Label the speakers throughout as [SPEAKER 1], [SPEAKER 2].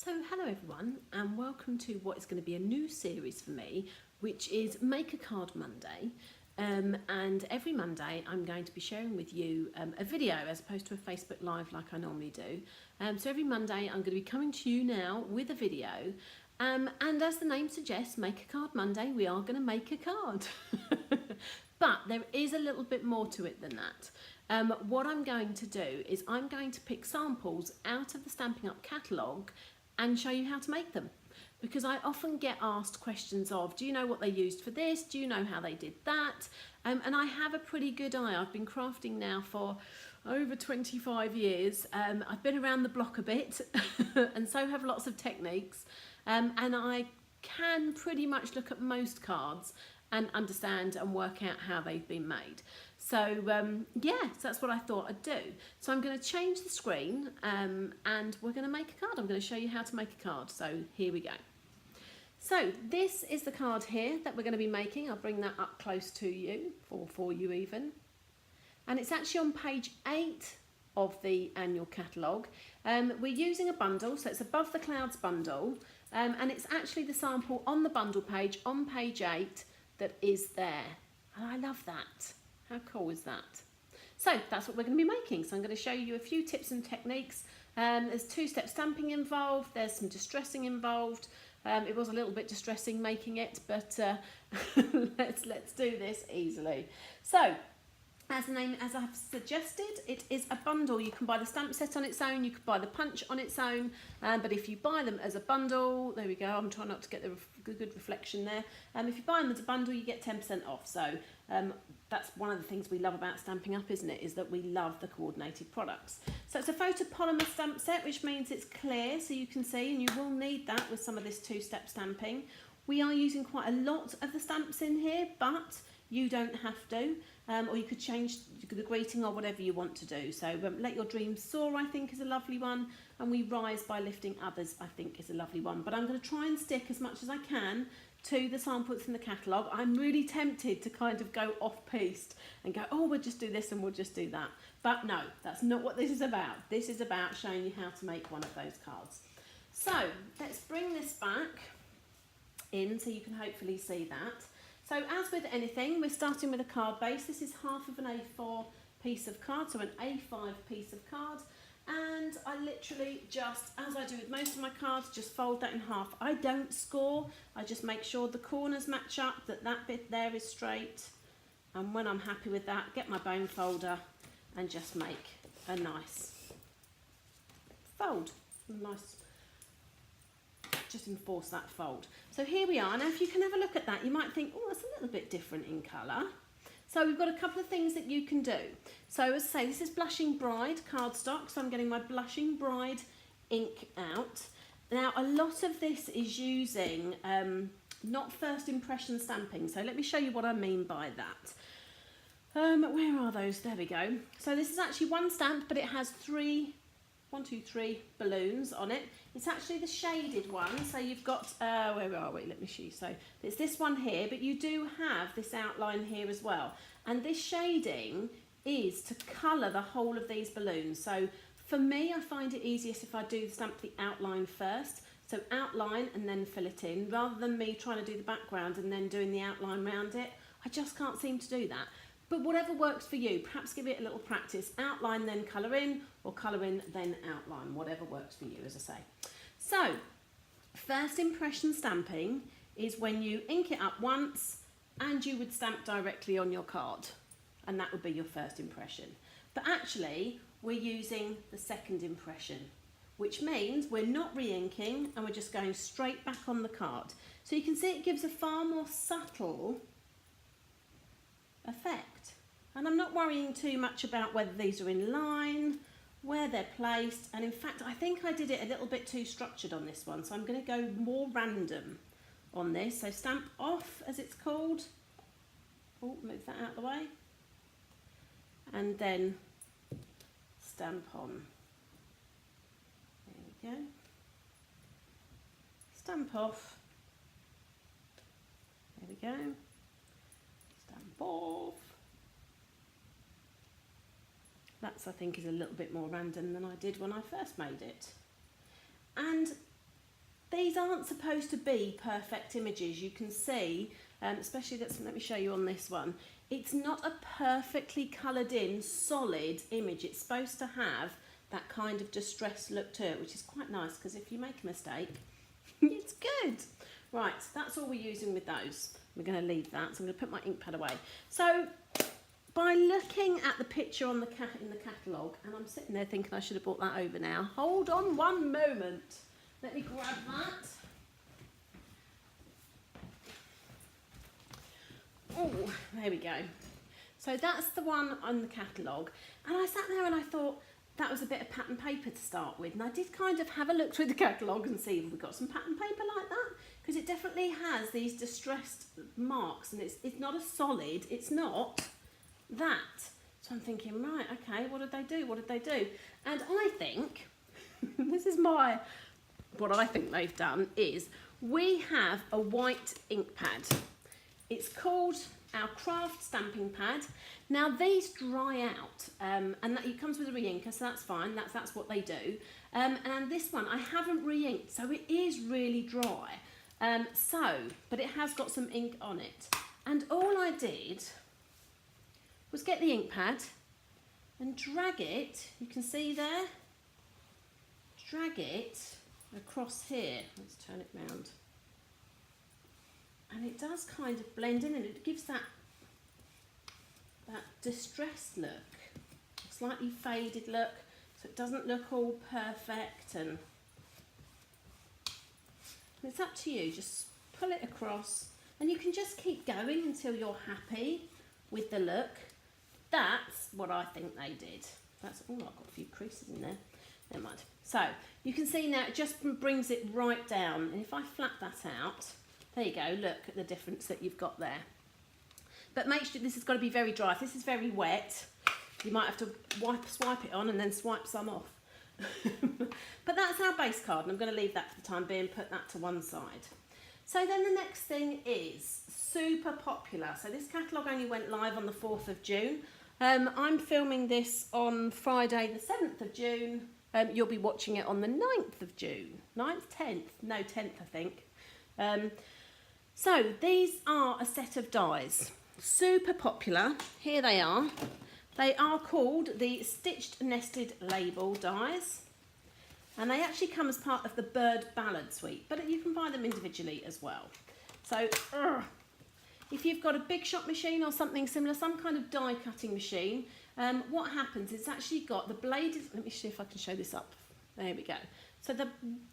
[SPEAKER 1] So hello everyone, and welcome to what is going to be a new series for me, which is Make a Card Monday. And every Monday I'm going to be sharing with you a video as opposed to a Facebook Live like I normally do. So every Monday I'm going to be coming to you now with a video. And as the name suggests, Make a Card Monday, we are going to make a card. But there is a little bit more to it than that. What I'm going to do is I'm going to pick samples out of the Stampin' Up catalogue and show you how to make them. Because I often get asked questions of, do you know what they used for this? Do you know how they did that? And I have a pretty good eye. I've been crafting now for over 25 years. I've been around the block a bit and so have lots of techniques. And I can pretty much look at most cards and understand and work out how they've been made. So yeah, so that's what I thought I'd do. So I'm going to change the screen and we're going to make a card. I'm going to show you how to make a card. So here we go. So this is the card here that we're going to be making. I'll bring that up close to you, or for you even. And it's actually on page 8 of the annual catalogue. We're using a bundle, so it's Above the Clouds bundle. And it's actually the sample on the bundle page on page 8 that is there. And I love that. How cool is that? So that's what we're going to be making. So I'm going to show you a few tips and techniques. There's two-step stamping involved. There's some distressing involved. It was a little bit distressing making it, but let's do this easily. So, as I've suggested, it is a bundle. You can buy the stamp set on its own, you could buy the punch on its own, but if you buy them as a bundle, there we go, I'm trying not to get the good reflection there. If you buy them as a bundle, you get 10% off. So that's one of the things we love about Stampin' Up, isn't it, is that we love the coordinated products. So it's a photopolymer stamp set, which means it's clear, so you can see, and you will need that with some of this two-step stamping. We are using quite a lot of the stamps in here, but you don't have to, or you could change the greeting or whatever you want to do. So Let Your Dreams Soar, I think, is a lovely one, and We Rise by Lifting Others, I think, is a lovely one. But I'm going to try and stick as much as I can to the samples in the catalogue. I'm really tempted to kind of go off-piste and go, oh, we'll just do this and we'll just do that. But no, that's not what this is about. This is about showing you how to make one of those cards. So let's bring this back in so you can hopefully see that. So as with anything, we're starting with a card base. This is half of an A4 piece of card, so an A5 piece of card. And I literally just, as I do with most of my cards, just fold that in half. I don't score, I just make sure the corners match up, that bit there is straight. And when I'm happy with that, get my bone folder and just make a nice fold. Just enforce that fold. So here we are. Now if you can have a look at that, you might think, oh, it's a little bit different in colour. So we've got a couple of things that you can do. So as I say, this is Blushing Bride cardstock, so I'm getting my Blushing Bride ink out. Now a lot of this is using not first impression stamping, so let me show you what I mean by that. Where are those? There we go. So this is actually one stamp, but it has three balloons on it. It's actually the shaded one, so you've got, where are we? Let me show you. So it's this one here, but you do have this outline here as well. And this shading is to colour the whole of these balloons. So for me, I find it easiest if I do stamp the outline first. So outline and then fill it in, rather than me trying to do the background and then doing the outline around it. I just can't seem to do that. But whatever works for you, perhaps give it a little practice. Outline, then colour in, or colour in, then outline, whatever works for you, as I say. So, first impression stamping is when you ink it up once and you would stamp directly on your card. And that would be your first impression. But actually, we're using the second impression, which means we're not re-inking and we're just going straight back on the card. So you can see it gives a far more subtle effect. And I'm not worrying too much about whether these are in line, where they're placed, and in fact I think I did it a little bit too structured on this one, so I'm going to go more random on this. So stamp off, as it's called. Oh, move that out of the way. And then stamp on. There we go. Stamp off. There we go. Stamp off. That's, I think, is a little bit more random than I did when I first made it. And these aren't supposed to be perfect images. You can see, especially let me show you on this one. It's not a perfectly coloured in solid image. It's supposed to have that kind of distressed look to it, which is quite nice because if you make a mistake, it's good. Right, that's all we're using with those. We're going to leave that, so I'm going to put my ink pad away. So by looking at the picture on in the catalogue, and I'm sitting there thinking I should have brought that over now. Hold on one moment. Let me grab that. Oh, there we go. So that's the one on the catalogue. And I sat there and I thought that was a bit of pattern paper to start with. And I did kind of have a look through the catalogue and see if we've got some pattern paper like that. Because it definitely has these distressed marks, and it's not a solid, it's not that. So I'm thinking, right, okay, what did they do? What did they do? And I think, this is what I think they've done is, we have a white ink pad. It's called our craft stamping pad. Now these dry out, and it comes with a re-inker, so that's fine, that's what they do. And this one, I haven't re-inked, so it is really dry. But it has got some ink on it. And all I did was get the ink pad and drag it, you can see there, drag it across here. Let's turn it round. And it does kind of blend in, and it gives that distressed look, slightly faded look, so it doesn't look all perfect. And it's up to you, just pull it across, and you can just keep going until you're happy with the look. That's what I think they did. That's, oh, I've got a few creases in there. Never mind. So you can see now it just brings it right down, and if I flat that out, there you go, look at the difference that you've got there. But make sure this has got to be very dry. If this is very wet, you might have to swipe it on and then swipe some off. But that's our base card, and I'm going to leave that for the time being, put that to one side. So then the next thing is super popular. So this catalogue only went live on the 4th of June. I'm filming this on Friday the 7th of June. You'll be watching it on the 9th of June. 9th, 10th? No, 10th I think. So these are a set of dies. Super popular. Here they are. They are called the Stitched Nested Label dies. And they actually come as part of the Bird Ballad suite, but you can buy them individually as well. So if you've got a big shot machine or something similar, some kind of die cutting machine, what happens is it's actually got the blade, let me see if I can show this up. There we go. So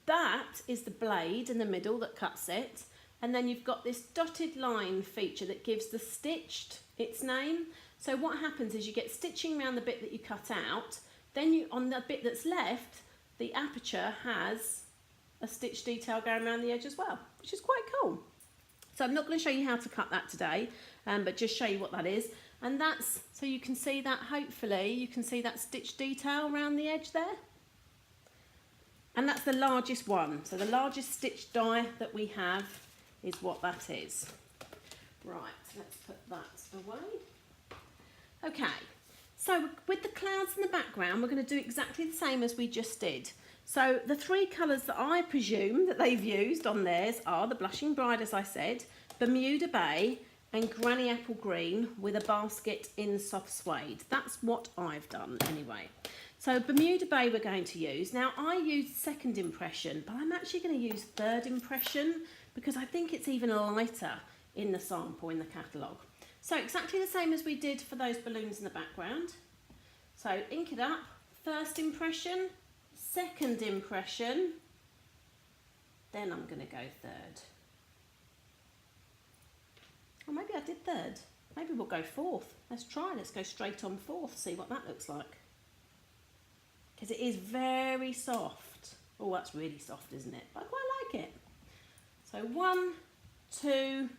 [SPEAKER 1] that is the blade in the middle that cuts it. And then you've got this dotted line feature that gives the stitched its name. So what happens is you get stitching around the bit that you cut out. Then on the bit that's left, the aperture has a stitch detail going around the edge as well, which is quite cool. So I'm not going to show you how to cut that today, but just show you what that is. And that's, so you can see that, hopefully, you can see that stitch detail around the edge there. And that's the largest one. So the largest stitch die that we have is what that is. Right, let's put that away. Okay, so with the clouds in the background, we're going to do exactly the same as we just did. So the three colours that I presume that they've used on theirs are the Blushing Bride, as I said, Bermuda Bay and Granny Apple Green with a basket in soft suede. That's what I've done anyway. So Bermuda Bay we're going to use. Now I used second impression, but I'm actually going to use third impression because I think it's even lighter in the sample in the catalogue. So exactly the same as we did for those balloons in the background. So ink it up, first impression, second impression, then I'm going to go third. Or maybe I did third. Maybe we'll go fourth. Let's try, let's go straight on fourth, see what that looks like. Because it is very soft. Oh, that's really soft, isn't it? But I quite like it. So 1, 2,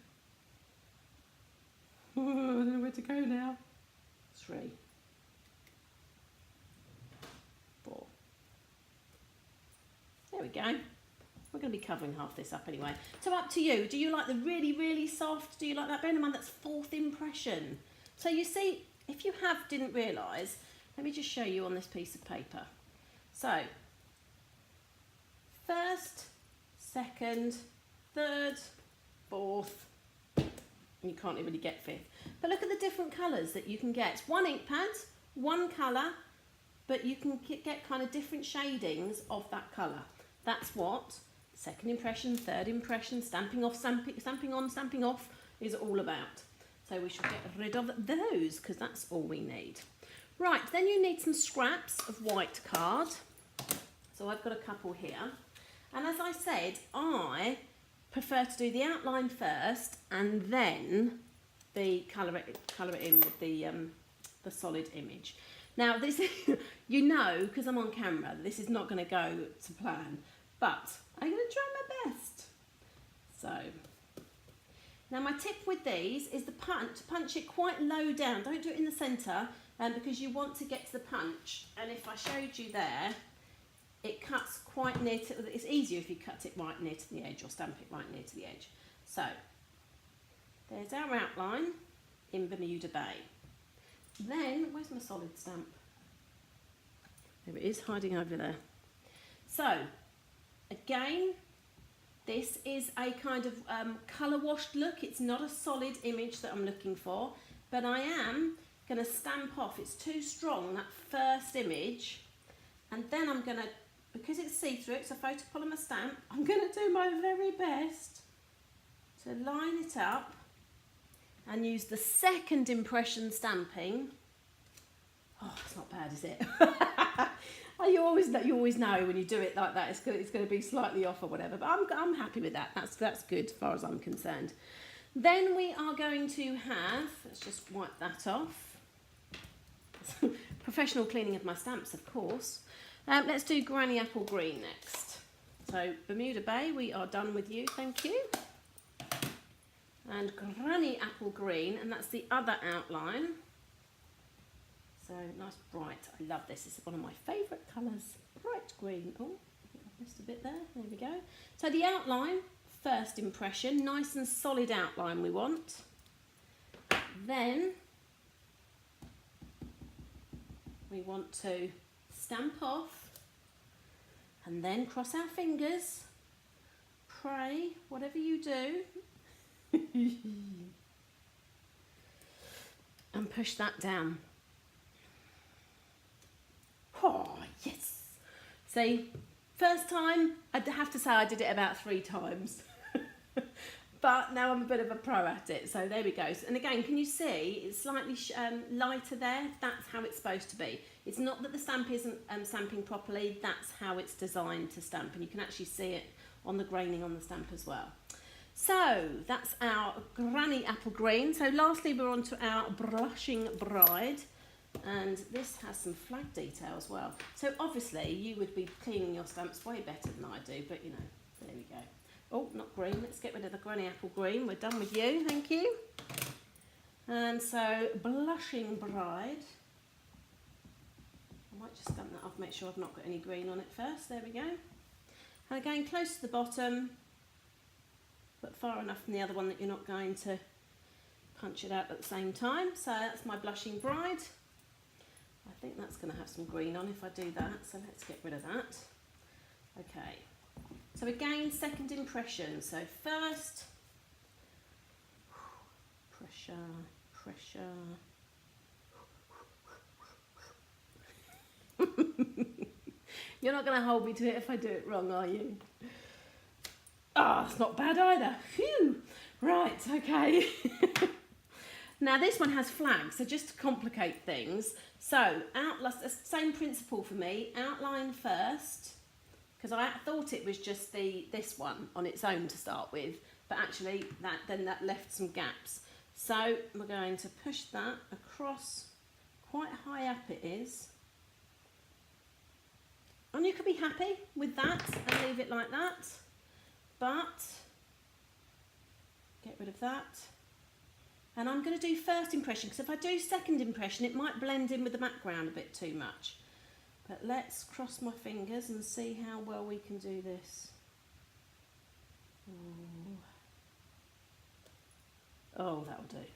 [SPEAKER 1] I don't know where to go now. 3, 4. There we go. We're going to be covering half this up anyway. So up to you. Do you like the really, really soft? Do you like that? Bear in mind that's fourth impression. So you see, if you didn't realise, let me just show you on this piece of paper. So, first, second, third, fourth. You can't really get fifth. But look at the different colours that you can get. It's one ink pad, one colour, but you can get kind of different shadings of that colour. That's what second impression, third impression, stamping off, stamping on, stamping off is all about. So we should get rid of those because that's all we need. Right, then you need some scraps of white card. So I've got a couple here. And as I said, I prefer to do the outline first and then the colour it in with the solid image. Now this, you know, because I'm on camera, this is not going to go to plan, but I'm going to try my best. So, now my tip with these is the punch it quite low down. Don't do it in the centre because you want to get to the punch. And if I showed you there, it cuts quite near to, it's easier if you cut it right near to the edge or stamp it right near to the edge. So, there's our outline in Bermuda Bay. Then, where's my solid stamp? There it is, hiding over there. So, again, this is a kind of colour washed look. It's not a solid image that I'm looking for, but I am going to stamp off. It's too strong, that first image, and then I'm going to, because it's see-through, it's a photopolymer stamp, I'm going to do my very best to line it up and use the second impression stamping. Oh, it's not bad, is it? You always know when you do it like that, it's going to be slightly off or whatever, but I'm happy with that. That's good as far as I'm concerned. Then we are going to have, let's just wipe that off. Professional cleaning of my stamps, of course. Let's do Granny Apple Green next. So Bermuda Bay, we are done with you, thank you. And Granny Apple Green, and that's the other outline. So nice bright, I love this. This is one of my favourite colours, bright green. Oh, I think I've missed a bit there, there we go. So the outline, first impression, nice and solid outline we want. Then we want to stamp off and then cross our fingers, pray, whatever you do, and push that down. Oh, yes. See, first time, I'd have to say I did it about 3 times. But now I'm a bit of a pro at it, so there we go. And again, can you see it's slightly lighter there? That's how it's supposed to be. It's not that the stamp isn't stamping properly, that's how it's designed to stamp, and you can actually see it on the graining on the stamp as well. So that's our Granny Apple Green. So lastly, we're on to our Blushing Bride, and this has some flag detail as well. So obviously you would be cleaning your stamps way better than I do, but you know, there we go. Oh, not green. Let's get rid of the Granny Apple Green. We're done with you. Thank you. And so, Blushing Bride. I might just stamp that off, make sure I've not got any green on it first. There we go. And again, close to the bottom, but far enough from the other one that you're not going to punch it out at the same time. So that's my Blushing Bride. I think that's going to have some green on if I do that. So let's get rid of that. Okay. So again, second impression. So first, pressure, pressure. You're not going to hold me to it if I do it wrong, are you? Oh, it's not bad either. Phew. Right, okay. Now this one has flags, so just to complicate things. So, same principle for me, outline first. Because I thought it was just this one on its own to start with, but actually that left some gaps. So we're going to push that across, quite high up it is. And you could be happy with that and leave it like that, but get rid of that. And I'm going to do first impression, because if I do second impression, it might blend in with the background a bit too much. But let's cross my fingers and see how well we can do this. Oh, that'll do.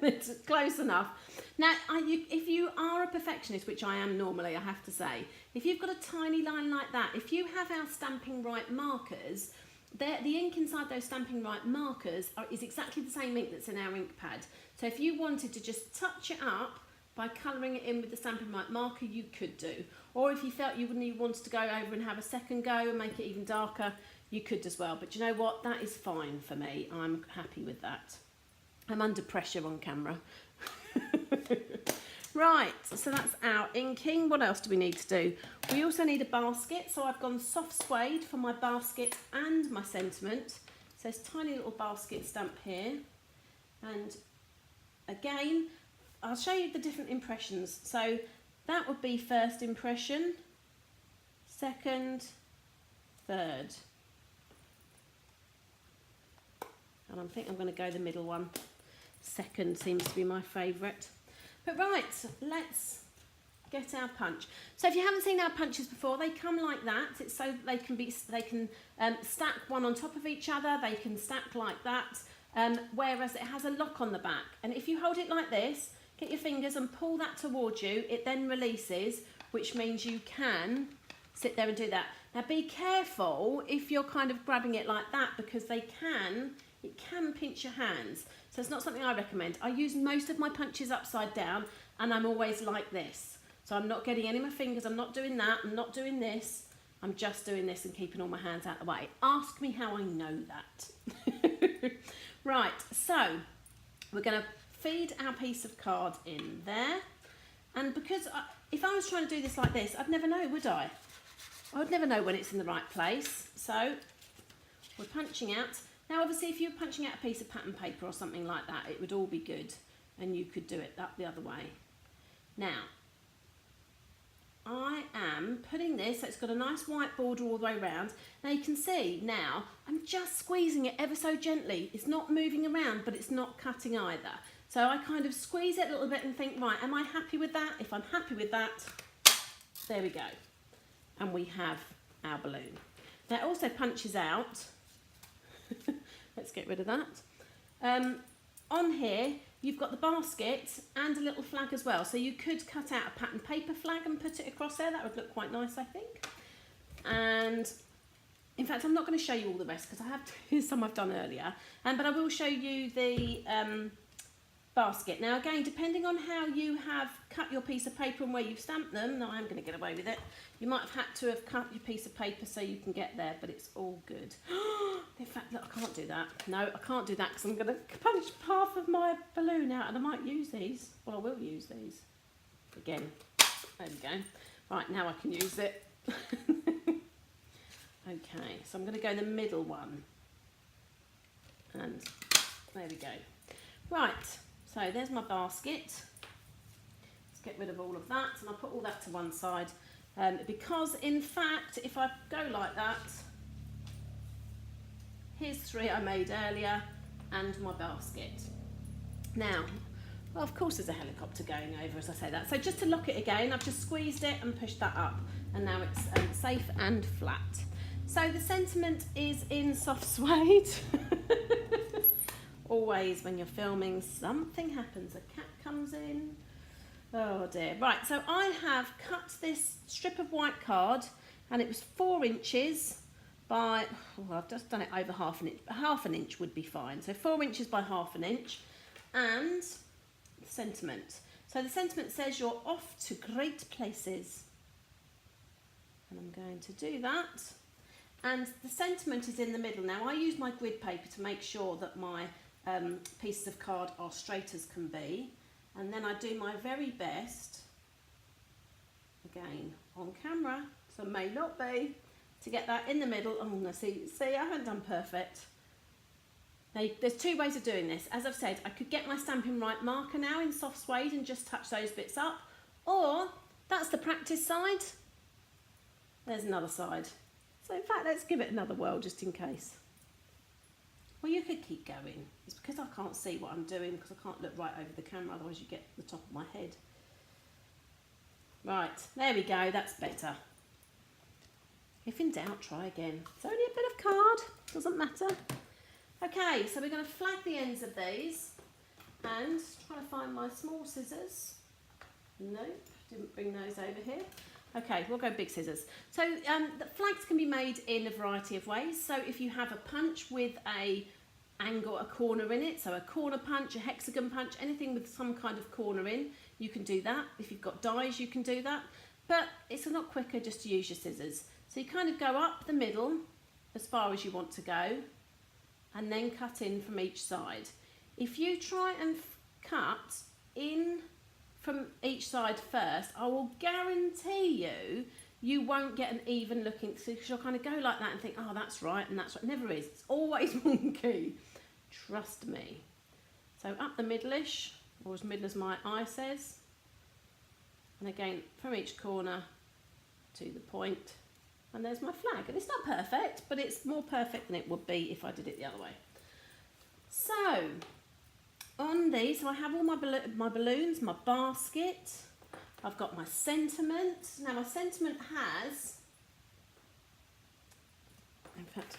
[SPEAKER 1] It's close enough. Now, if you are a perfectionist, which I am normally, I have to say, if you've got a tiny line like that, if you have our Stampin' Right markers, the ink inside those Stampin' Right markers is exactly the same ink that's in our ink pad. So if you wanted to just touch it up by colouring it in with the Stampin' Right marker, you could do. Or if you felt you wanted to go over and have a second go and make it even darker, you could as well. But you know what? That is fine for me. I'm happy with that. I'm under pressure on camera. Right, so that's our inking. What else do we need to do? We also need a basket. So I've gone soft suede for my basket and my sentiment. So this tiny little basket stamp here. And again, I'll show you the different impressions. So that would be first impression, second, third. And I think I'm going to go the middle one. Second seems to be my favourite. But right, let's get our punch. So if you haven't seen our punches before, they come like that. It's so they can stack one on top of each other. They can stack like that. Whereas it has a lock on the back. And if you hold it like this, get your fingers and pull that towards you, it then releases, which means you can sit there and do that. Now be careful if you're kind of grabbing it like that, because it can pinch your hands. So it's not something I recommend. I use most of my punches upside down, and I'm always like this. So I'm not getting any of my fingers, I'm not doing that, I'm not doing this. I'm just doing this and keeping all my hands out of the way. Ask me how I know that. Right, so we're going to feed our piece of card in there. And because if I was trying to do this like this, I'd never know, would I? I would never know when it's in the right place. So we're punching out. Now, obviously, if you're punching out a piece of pattern paper or something like that, it would all be good, and you could do it the other way. Now, I am putting this, so it's got a nice white border all the way around. Now, you can see now, I'm just squeezing it ever so gently. It's not moving around, but it's not cutting either. So I kind of squeeze it a little bit and think, right, am I happy with that? If I'm happy with that, there we go. And we have our balloon. Now, it also punches out. Let's get rid of that. On here, you've got the basket and a little flag as well. So you could cut out a pattern paper flag and put it across there. That would look quite nice, I think. And in fact, I'm not going to show you all the rest because I have some I've done earlier. But I will show you the basket. Now, again, depending on how you have cut your piece of paper and where you've stamped them, now I'm going to get away with it. You might have had to have cut your piece of paper so you can get there, but it's all good. In fact, look, I can't do that. No, I can't do that because I'm going to punch half of my balloon out, and I might use these. Well, I will use these. Again, there we go. Right, now I can use it. Okay, so I'm going to go the middle one. And there we go. Right, so there's my basket. Let's get rid of all of that, and I'll put all that to one side. Because, in fact, if I go like that, here's 3 I made earlier, and my basket. Now, well, of course there's a helicopter going over as I say that. So just to lock it again, I've just squeezed it and pushed that up, and now it's safe and flat. So the sentiment is in soft suede. Always when you're filming, something happens. A cat comes in. Oh dear. Right, so I have cut this strip of white card, and it was 4 inches by, well, I've just done it over half an inch. Half an inch would be fine. So 4 inches by half an inch. And the sentiment. So the sentiment says you're off to great places. And I'm going to do that. And the sentiment is in the middle. Now I use my grid paper to make sure that my pieces of card are straight as can be. And then I do my very best, again on camera, so it may not be, to get that in the middle. Oh, no, see, I haven't done perfect. Now, there's 2 ways of doing this. As I've said, I could get my Stampin' Right marker now in soft suede and just touch those bits up. Or, that's the practice side. There's another side. So in fact, let's give it another whirl just in case. Well, you could keep going. It's because I can't see what I'm doing because I can't look right over the camera, otherwise you get the top of my head. Right, there we go, that's better. If in doubt, try again. It's only a bit of card, doesn't matter. Okay, so we're going to flag the ends of these, And trying to find my small scissors. Nope, didn't bring those over here. Okay, we'll go big scissors. So the flags can be made in a variety of ways. So if you have a punch with a angle, a corner in it, so a corner punch, a hexagon punch, anything with some kind of corner in, you can do that. If you've got dies, you can do that. But it's a lot quicker just to use your scissors. So you kind of go up the middle as far as you want to go, and then cut in from each side. If you try and cut in from each side first, I will guarantee you won't get an even looking, because you'll kind of go like that and think, oh, that's right, and that's right. Never is. It's always wonky. Trust me. So up the middle-ish, or as middle as my eye says. And again, from each corner to the point. And there's my flag. And it's not perfect, but it's more perfect than it would be if I did it the other way. So, on these, so I have all my balloons, my basket. I've got my sentiment. Now my sentiment has, in fact,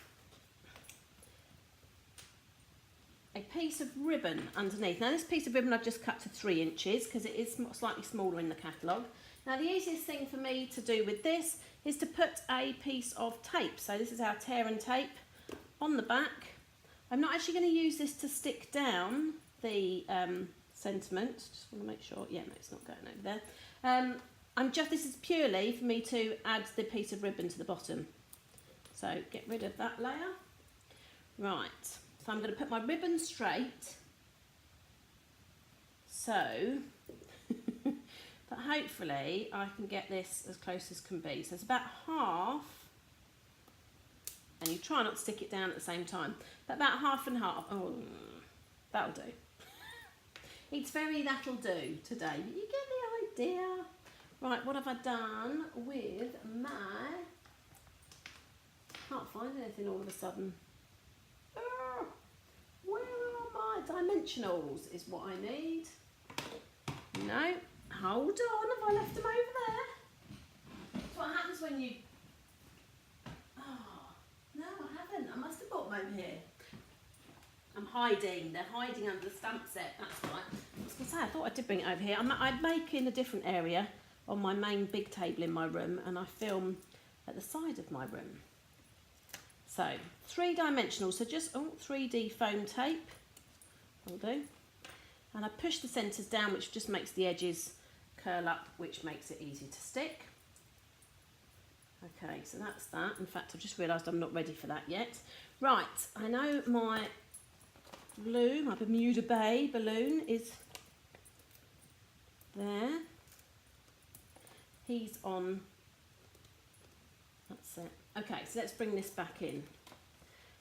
[SPEAKER 1] a piece of ribbon underneath. Now this piece of ribbon I've just cut to 3 inches because it is slightly smaller in the catalogue. Now the easiest thing for me to do with this is to put a piece of tape. So this is our tear and tape on the back. I'm not actually going to use this to stick down the sentiment. Just want to make sure. Yeah, no, it's not going over there. This is purely for me to add the piece of ribbon to the bottom. So get rid of that layer. Right. So I'm going to put my ribbon straight. So that hopefully I can get this as close as can be. So it's about half. And you try not to stick it down at the same time. But about half and half. Oh, that'll do. It's very that'll do today. You get the idea. Right, what have I done with my... Can't find anything all of a sudden. Where are my dimensionals is what I need. No, hold on, have I left them over there? That's what happens when you... Oh, no I haven't. I must have brought them over here. I'm hiding. They're hiding under the stamp set. That's right. I was going to say, I thought I did bring it over here. I'd make in a different area on my main big table in my room, and I film at the side of my room. So, 3-dimensional. So just 3D foam tape. Will do. And I push the centres down, which just makes the edges curl up, which makes it easy to stick. Okay, so that's that. In fact, I've just realised I'm not ready for that yet. Right, I know my blue, my Bermuda Bay balloon is there. He's on, that's it. Okay, so let's bring this back in.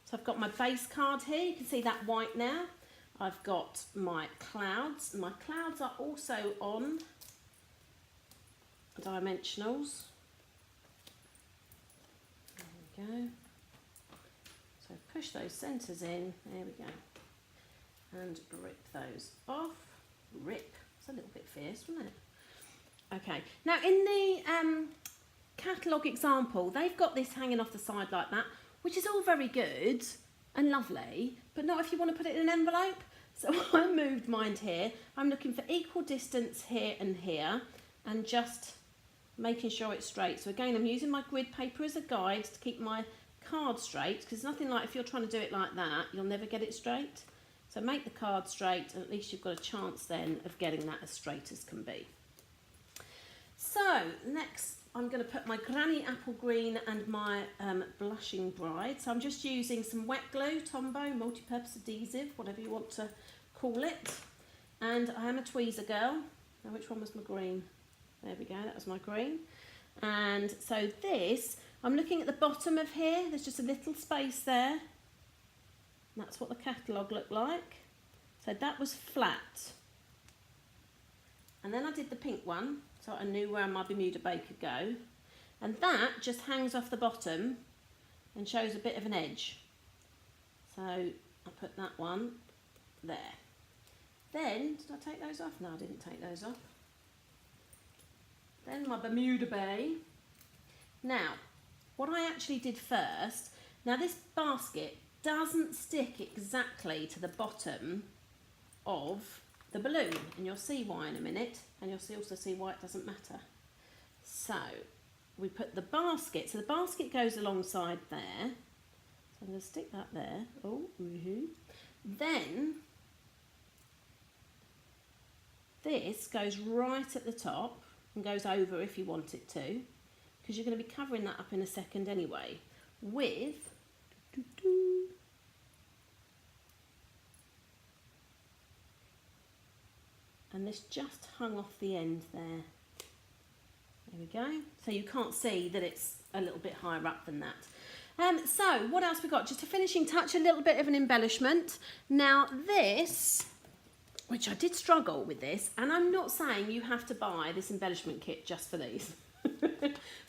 [SPEAKER 1] So I've got my base card here, you can see that white now. I've got my clouds. My clouds are also on dimensionals. There we go. So push those centres in, there we go. And rip those off. Rip, it's a little bit fierce, wasn't it? Okay, now in the catalogue example, they've got this hanging off the side like that, which is all very good and lovely, but not if you want to put it in an envelope. So I moved mine here. I'm looking for equal distance here and here, and just making sure it's straight. So again, I'm using my grid paper as a guide to keep my card straight, because nothing like if you're trying to do it like that, you'll never get it straight. So make the card straight, and at least you've got a chance then of getting that as straight as can be. So next I'm going to put my Granny Apple Green and my Blushing Bride. So I'm just using some wet glue, Tombow, multi-purpose adhesive, whatever you want to call it. And I am a tweezer girl. Now which one was my green? There we go, that was my green. And so this, I'm looking at the bottom of here, there's just a little space there. That's what the catalogue looked like. So that was flat. And then I did the pink one, so I knew where my Bermuda Bay could go. And that just hangs off the bottom and shows a bit of an edge. So I put that one there. Then, did I take those off? No, I didn't take those off. Then my Bermuda Bay. Now, what I actually did first, now this basket doesn't stick exactly to the bottom of the balloon, and you'll see why in a minute, and you'll also see why it doesn't matter. So we put the basket, so the basket goes alongside there, so I'm going to stick that there. Oh, Then this goes right at the top and goes over if you want it to, because you're going to be covering that up in a second anyway, with and this just hung off the end there. There we go. So you can't see that it's a little bit higher up than that. So what else we got? Just a finishing touch, a little bit of an embellishment. Now this, which I did struggle with this, and I'm not saying you have to buy this embellishment kit just for these,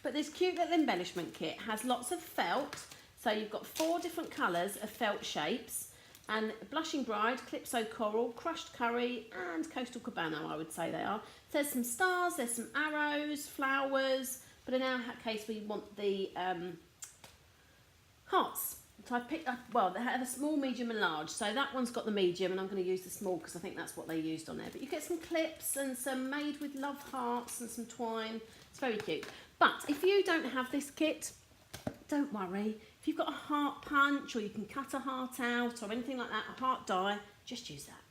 [SPEAKER 1] but this cute little embellishment kit has lots of felt. So you've got 4 different colours of felt shapes, and Blushing Bride, Calypso Coral, Crushed Curry, and Coastal Cabana, I would say they are. So there's some stars, there's some arrows, flowers, but in our case we want the hearts. So I picked up, well, they have a small, medium and large. So that one's got the medium, and I'm going to use the small because I think that's what they used on there. But you get some clips and some made with love hearts and some twine. It's very cute. But if you don't have this kit, don't worry. If you've got a heart punch, or you can cut a heart out or anything like that, a heart die, just use that.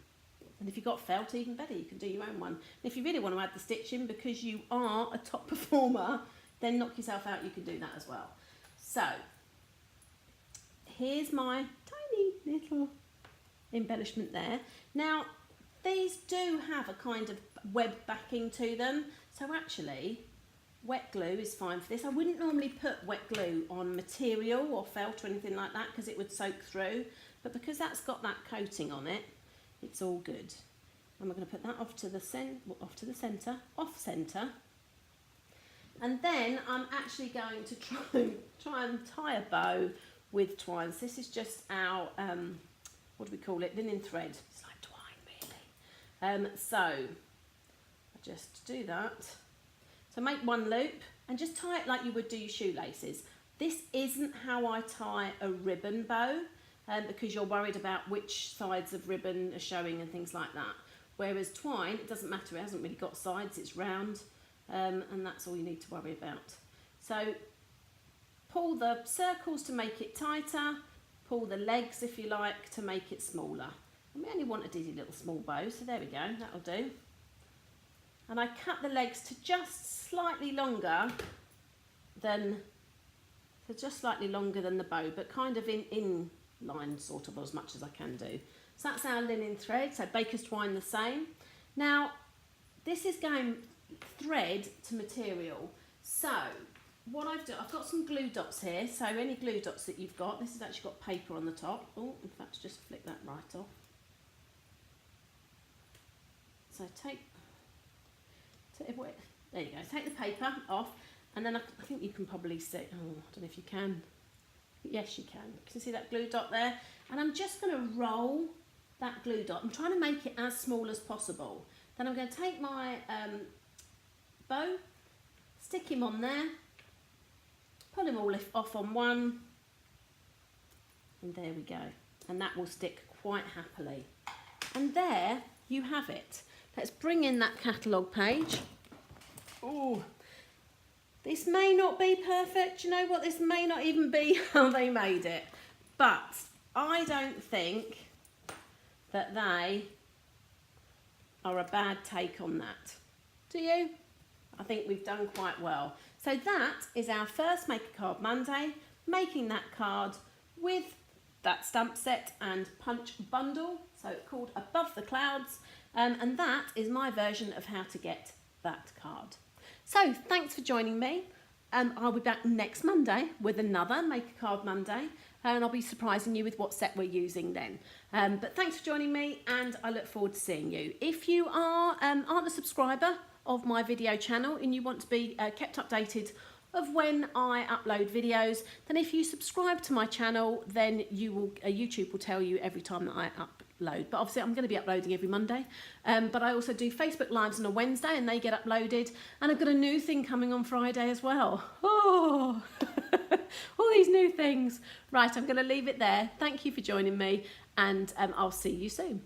[SPEAKER 1] And if you've got felt, even better, you can do your own one. And if you really want to add the stitching because you are a top performer, then knock yourself out, you can do that as well. So here's my tiny little embellishment there. Now these do have a kind of web backing to them, so actually wet glue is fine for this. I wouldn't normally put wet glue on material or felt or anything like that because it would soak through, but because that's got that coating on it, it's all good. And we're going to put that off centre, off centre. And then I'm actually going to try and tie a bow with twine. So this is just our, what do we call it, linen thread. It's like twine really. So I just do that. So make one loop and just tie it like you would do your shoelaces. This isn't how I tie a ribbon bow, because you're worried about which sides of ribbon are showing and things like that. Whereas twine, it doesn't matter, it hasn't really got sides, it's round, and that's all you need to worry about. So pull the circles to make it tighter, pull the legs if you like to make it smaller. And we only want a dizzy little small bow, so there we go, that'll do. And I cut the legs to just slightly longer than, the bow, but kind of in line sort of, or as much as I can do. So that's our linen thread, so baker's twine the same. Now this is going thread to material. So what I've done, I've got some glue dots here, so any glue dots that you've got, this has actually got paper on the top. Oh, in fact, just flick that right off. So there you go, take the paper off, and then I think you can probably see, oh, I don't know if you can, yes you can see that glue dot there, and I'm just going to roll that glue dot. I'm trying to make it as small as possible. Then I'm going to take my bow, stick him on there, pull him all off on one, and there we go, and that will stick quite happily. And there you have it. Let's bring in that catalogue page. Oh, this may not be perfect. You know what? This may not even be how they made it. But I don't think that they are a bad take on that. Do you? I think we've done quite well. So that is our first Make a Card Monday, making that card with that stamp set and punch bundle. So it's called Above the Clouds. And that is my version of how to get that card. So thanks for joining me. I'll be back next Monday with another Make a Card Monday, and I'll be surprising you with what set we're using then. But thanks for joining me, and I look forward to seeing you. If you aren't a subscriber of my video channel and you want to be kept updated of when I upload videos, then if you subscribe to my channel, then YouTube will tell you every time that I upload. But obviously I'm going to be uploading every Monday, but I also do Facebook Lives on a Wednesday and they get uploaded, and I've got a new thing coming on Friday as well. Oh, all these new things. Right, I'm going to leave it there. Thank you for joining me, and I'll see you soon.